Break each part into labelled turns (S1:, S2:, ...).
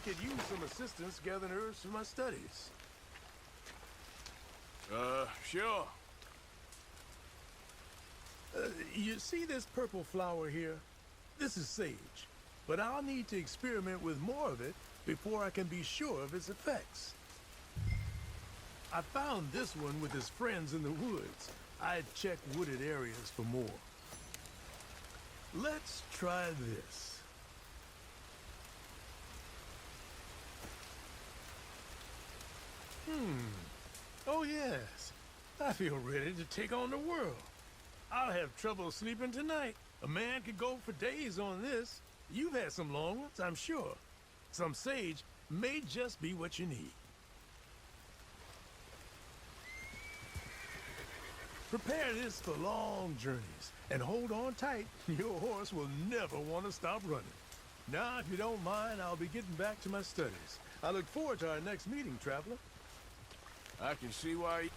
S1: could use some assistance gathering herbs for my studies.
S2: Sure.
S1: You see this purple flower here? This is sage, but I'll need to experiment with more of it before I can be sure of its effects. I found this one with his friends in the woods. I'd check wooded areas for more. Let's try this. Oh yes, I feel ready to take on the world. I'll have trouble sleeping tonight. A man could go for days on this. You've had some long ones, I'm sure. Some sage may just be what you need. Prepare this for long journeys, and hold on tight. Your horse will never want to stop running. Now, if you don't mind, I'll be getting back to my studies. I look forward to our next meeting, traveler.
S2: I can see why you...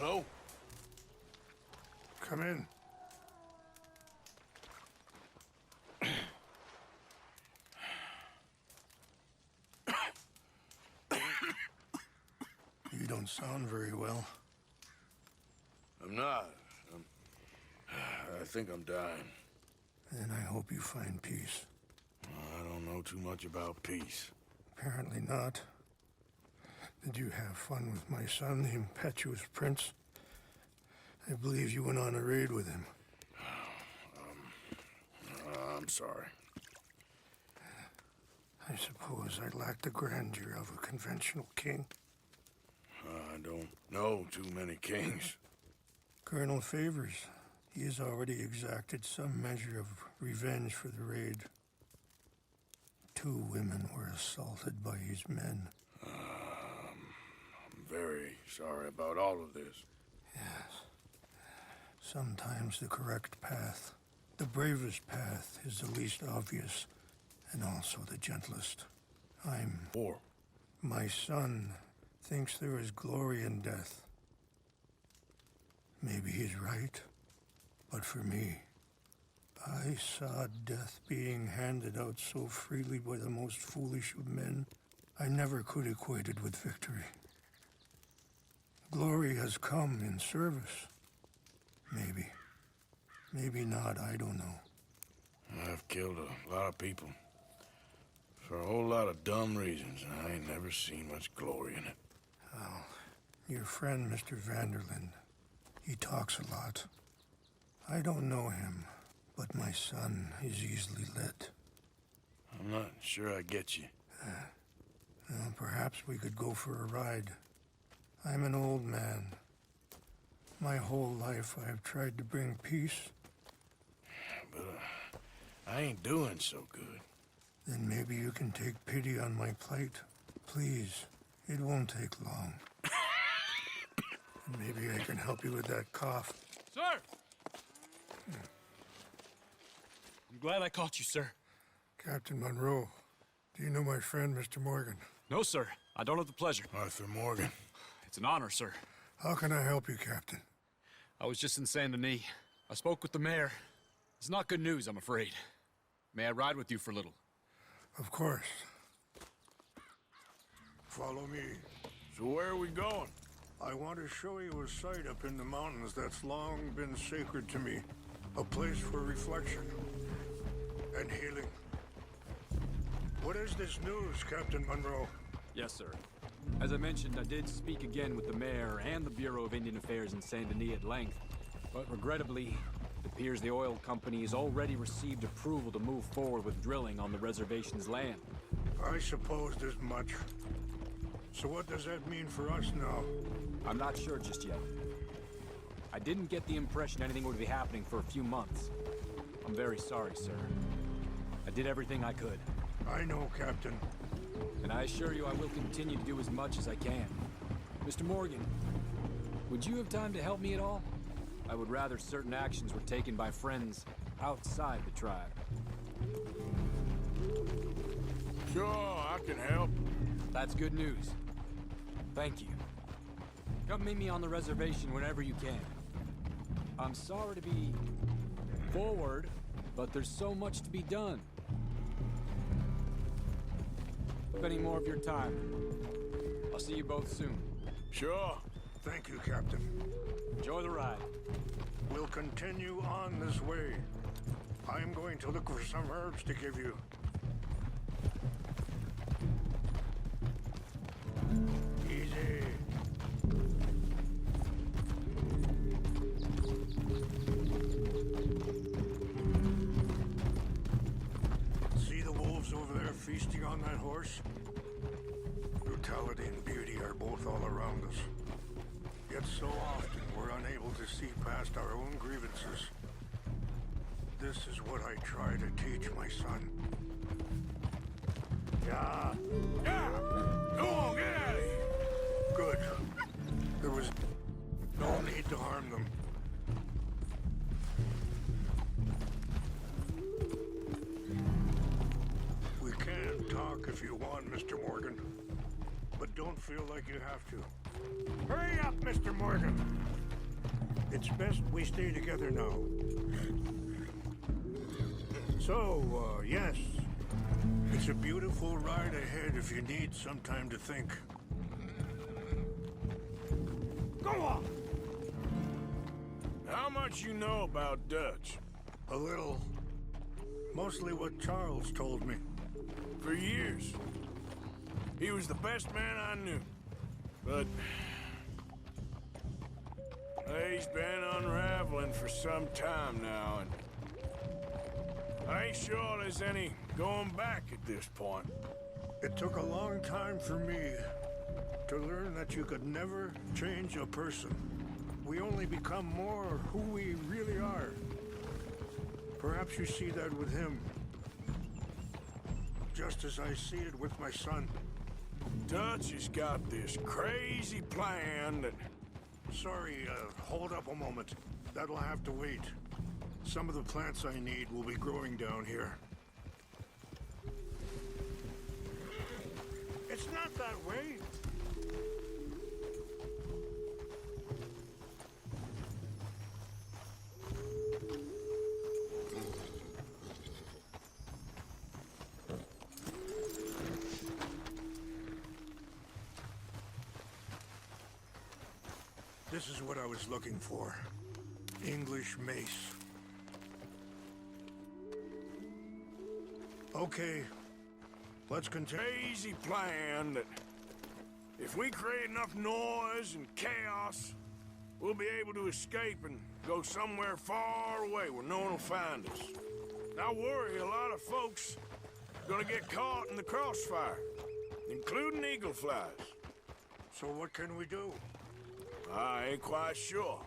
S2: Hello?
S3: Come in. You don't sound very well.
S2: I'm not. I think I'm dying.
S3: And I hope you find peace.
S2: I don't know too much about peace.
S3: Apparently not. Did you have fun with my son, the impetuous prince? I believe you went on a raid with him.
S2: I'm sorry.
S3: I suppose I lacked the grandeur of a conventional king.
S2: I don't know too many kings.
S3: Colonel Favors, he has already exacted some measure of revenge for the raid. 2 women were assaulted by his men.
S2: I'm very sorry about all of this.
S3: Yes. Sometimes the correct path, the bravest path, is the least obvious, and also the gentlest.
S2: Or
S3: My son thinks there is glory in death. Maybe he's right, but for me, I saw death being handed out so freely by the most foolish of men, I never could equate it with victory. Glory has come in service. Maybe. Maybe not, I don't know.
S2: I've killed a lot of people. For a whole lot of dumb reasons, and I ain't never seen much glory in it.
S3: Well, your friend, Mr. Vanderlyn, he talks a lot. I don't know him, but my son is easily led.
S2: I'm not sure I get you.
S3: Well, perhaps we could go for a ride. I'm an old man. My whole life I have tried to bring peace.
S2: But I ain't doing so good.
S3: Then maybe you can take pity on my plight. Please, it won't take long. And maybe I can help you with that cough.
S4: Sir! I'm glad I caught you, sir.
S3: Captain Monroe, do you know my friend, Mr. Morgan?
S4: No, sir. I don't have the pleasure.
S2: Arthur Morgan.
S4: It's an honor, sir.
S3: How can I help you, Captain?
S4: I was just in Saint Denis. I spoke with the mayor. It's not good news, I'm afraid. May I ride with you for a little?
S3: Of course. Follow me.
S2: So where are we going?
S3: I want to show you a site up in the mountains that's long been sacred to me. A place for reflection and healing. What is this news, Captain Monroe?
S4: Yes, sir. As I mentioned, I did speak again with the mayor and the Bureau of Indian Affairs in Saint Denis at length. But regrettably, it appears the oil company has already received approval to move forward with drilling on the reservation's land.
S3: I supposed as much. So what does that mean for us now?
S4: I'm not sure just yet. I didn't get the impression anything would be happening for a few months. I'm very sorry, sir. I did everything I could.
S3: I know, Captain.
S4: And I assure you I will continue to do as much as I can. Mr. Morgan, would you have time to help me at all? I would rather certain actions were taken by friends outside the tribe.
S2: Sure, I can help.
S4: That's good news. Thank you. Come meet me on the reservation whenever you can. I'm sorry to be forward, but there's so much to be done. Any more of your time. I'll see you both soon.
S2: Sure.
S3: Thank you, Captain.
S4: Enjoy the ride.
S3: We'll continue on this way. I'm going to look for some herbs to give you. Easy. See the wolves over there feasting on that horse? Brutality and beauty are both all around us. Yet so often we're unable to see past our own grievances. This is what I try to teach my son. Yeah.
S2: Yeah! Go on, get out of here!
S3: Good. There was no need to harm them. We can talk if you want, Mr. Morgan. But don't feel like you have to. Hurry up, Mr. Morgan! It's best we stay together now. So, yes. It's a beautiful ride ahead if you need some time to think. Go on!
S2: How much you know about Dutch?
S3: A little. Mostly what Charles told me.
S2: For years. He was the best man I knew. But... he's been unraveling for some time now, and... I ain't sure there's any going back at this point.
S3: It took a long time for me to learn that you could never change a person. We only become more who we really are. Perhaps you see that with him. Just as I see it with my son.
S2: Dutch has got this crazy plan that...
S3: Sorry, hold up a moment. That'll have to wait. Some of the plants I need will be growing down here. It's not that way. This is what I was looking for. English mace. Okay, let's continue.
S2: Crazy plan that... if we create enough noise and chaos, we'll be able to escape and go somewhere far away where no one will find us. I worry a lot of folks are gonna get caught in the crossfire, including eagle flies.
S3: So what can we do?
S2: I ain't quite sure.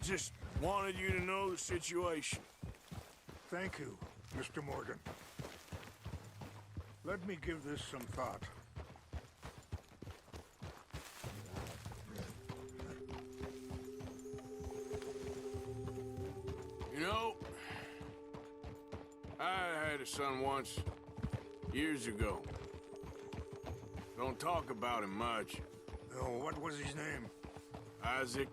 S2: Just wanted you to know the situation.
S3: Thank you, Mr. Morgan. Let me give this some thought.
S2: You know, I had a son once, years ago. Don't talk about him much.
S3: Oh, what was his name?
S2: Isaac.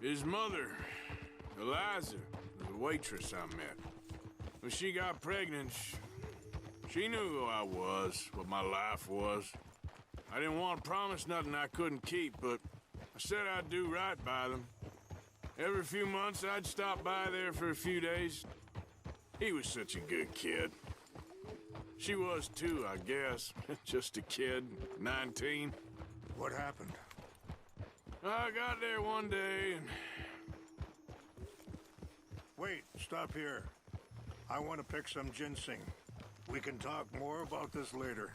S2: His mother, Eliza, was a waitress I met. When she got pregnant, she knew who I was, what my life was. I didn't want to promise nothing I couldn't keep, but I said I'd do right by them. Every few months, I'd stop by there for a few days. He was such a good kid. She was too, I guess. Just a kid, 19.
S3: What happened?
S2: I got there one day and...
S3: Wait, stop here. I want to pick some ginseng. We can talk more about this later.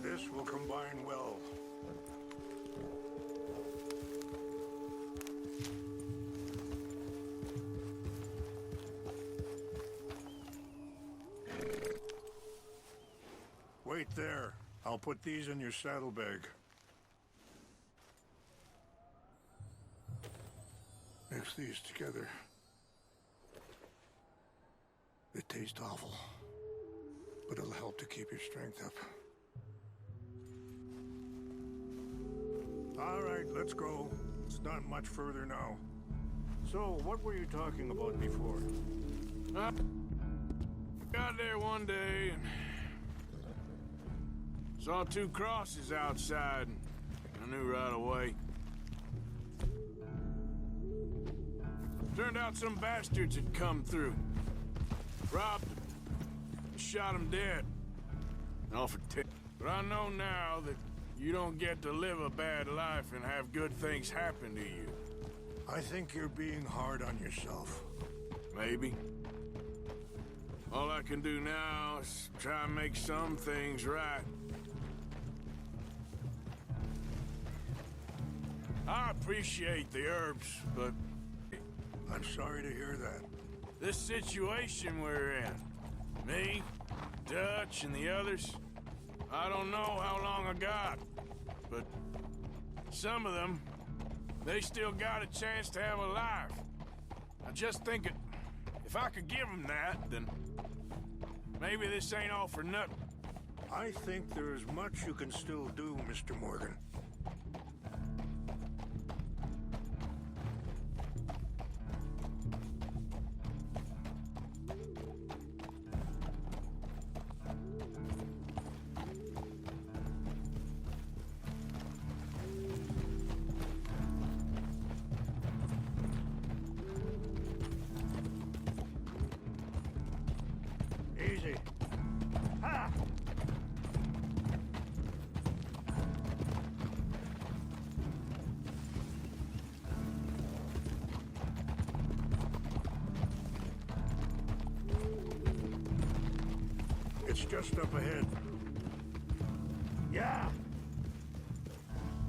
S3: This will combine well. Wait there. I'll put these in your saddlebag. Mix these together. It tastes awful, but it'll help to keep your strength up. All right, let's go. It's not much further now. So, what were you talking about before?
S2: I got there one day and... saw two crosses outside, and I knew right away. Turned out some bastards had come through. Robbed them. Shot them dead. And offered tips. But I know now that you don't get to live a bad life and have good things happen to you.
S3: I think you're being hard on yourself.
S2: Maybe. All I can do now is try and make some things right. I appreciate the herbs, but...
S3: I'm sorry to hear that.
S2: this situation we're in, me, Dutch, and the others, I don't know how long I got, but some of them, they still got a chance to have a life. I just think if I could give them that, then maybe this ain't all for nothing.
S3: I think there is much you can still do, Mr. Morgan. Easy. Ha! It's just up ahead. Yeah!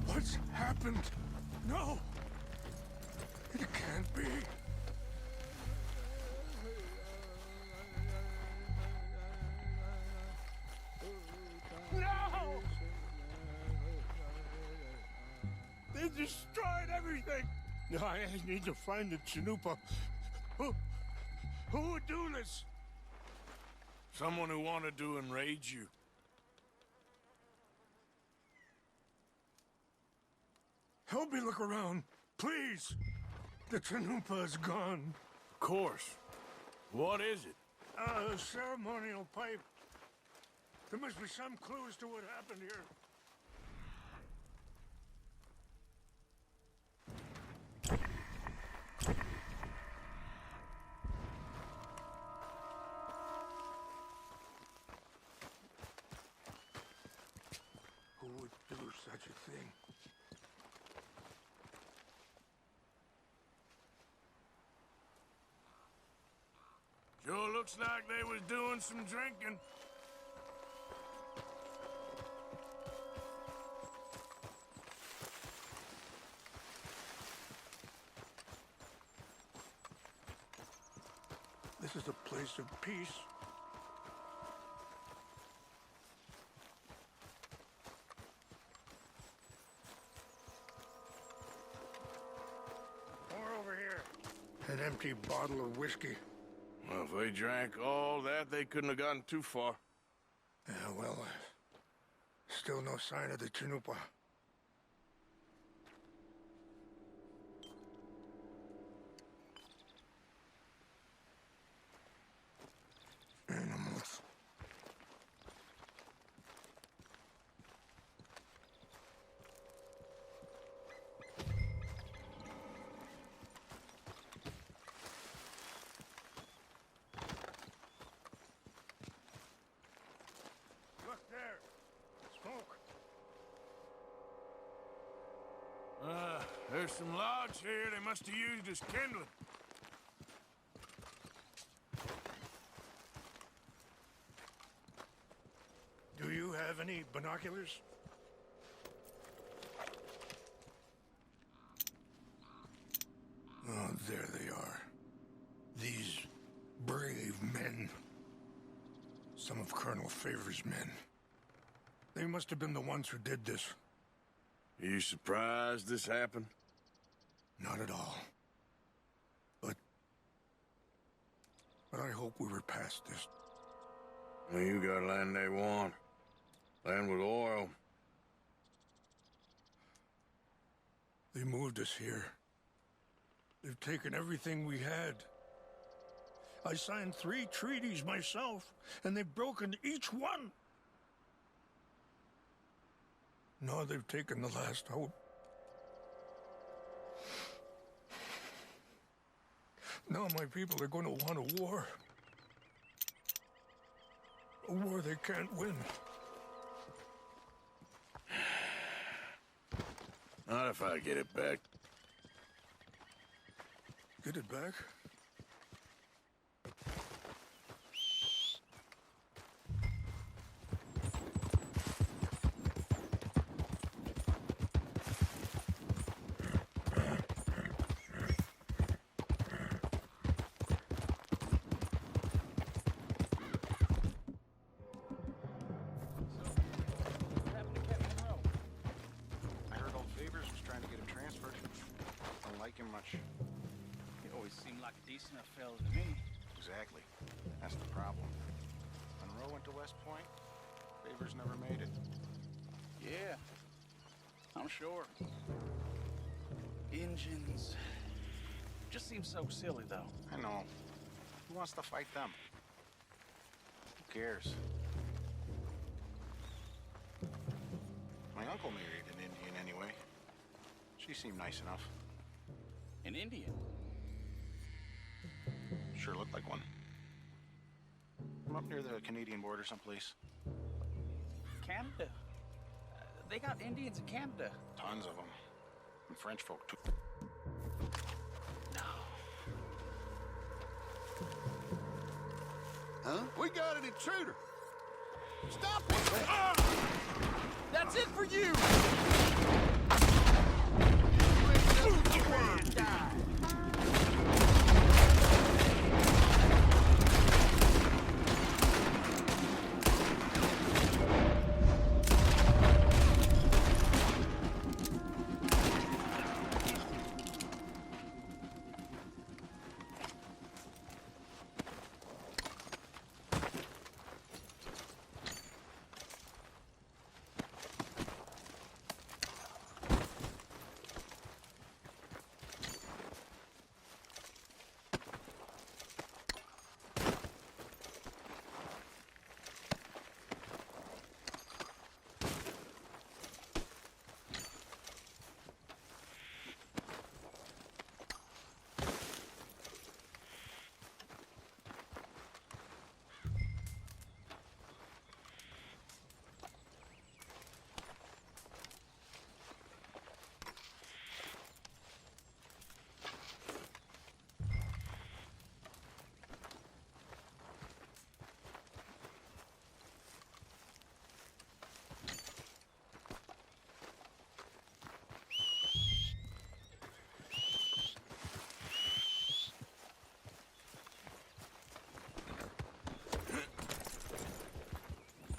S1: What's happened? No! It can't be. No! They destroyed everything! I need to find the Chanupa. Who would do this?
S2: Someone who wanted to enrage you.
S1: Help me look around, please. The Chanupa is gone.
S2: Of course. What is it?
S3: A ceremonial pipe. There must be some clues to what happened here. Who would do such a thing?
S2: Sure looks like they was doing some drinking.
S3: This is a place of peace. More over here. An empty bottle of whiskey.
S2: Well, if they drank all that, they couldn't have gotten too far.
S3: Yeah, well, still no sign of the Chanupa. Animals.
S2: There's some logs here they must have used as kindling.
S3: Do you have any binoculars? Oh, there they are. These brave men. Some of Colonel Favor's men. They must have been the ones who did this.
S2: Are you surprised this happened?
S3: Not at all. But I hope we were past this.
S2: Well, you got land they want. Land with oil.
S3: They moved us here. They've taken everything we had. I signed 3 treaties myself, and they've broken each one. Now they've taken the last hope. Now my people are going to want a war. A war they can't win.
S2: Not if I get it back.
S3: Get it back?
S5: I heard old Beavers was trying to get him transferred. Don't like him much.
S6: He always seemed like a decent enough fellow to me.
S5: Exactly. That's the problem. Monroe went to West Point. Beavers never made it.
S6: Yeah, I'm sure. Engines. Just seems so silly, though.
S5: I know. Who wants to fight them? Who cares? My uncle married an Indian anyway. She seemed nice enough.
S6: An Indian.
S5: Sure looked like one. From up near the Canadian border someplace.
S6: Canada. They got Indians in Canada.
S5: Tons of them. And French folk, too.
S6: No.
S7: Huh? We got an intruder! Stop it!
S6: That's it for you!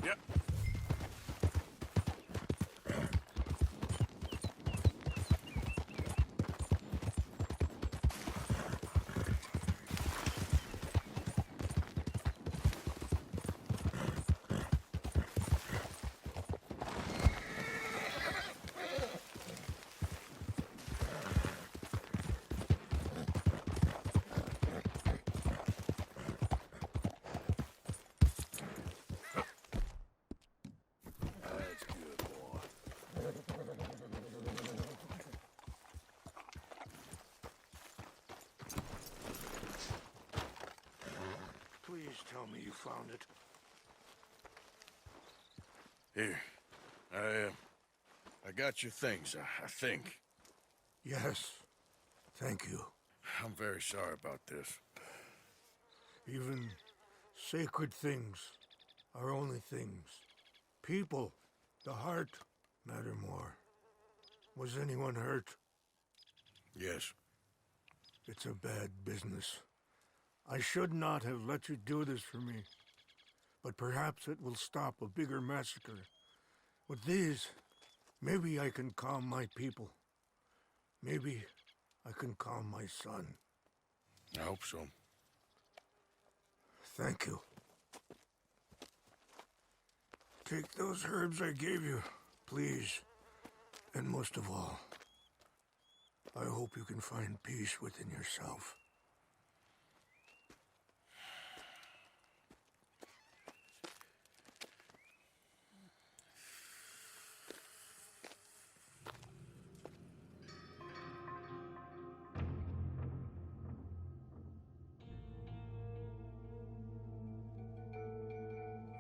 S2: Yep. That's good, boy.
S3: Please tell me you found it.
S2: Here. I got your things, I think.
S3: Yes. Thank you.
S7: I'm very sorry about this.
S3: Even sacred things are only things. People, the heart, matter more. Was anyone hurt?
S7: Yes.
S3: It's a bad business. I should not have let you do this for me. But perhaps it will stop a bigger massacre. With these, maybe I can calm my people. Maybe I can calm my son.
S7: I hope so.
S3: Thank you. Take those herbs I gave you, please. And most of all, I hope you can find peace within yourself.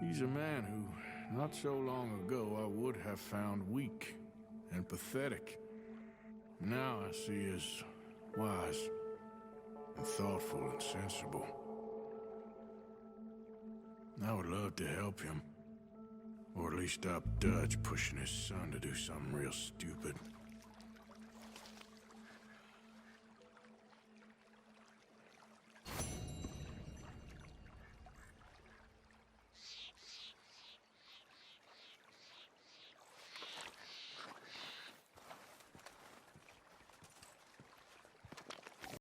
S2: He's a man who, not so long ago, I would have found weak and pathetic. Now I see as wise and thoughtful and sensible. I would love to help him, or at least stop Dutch pushing his son to do something real stupid.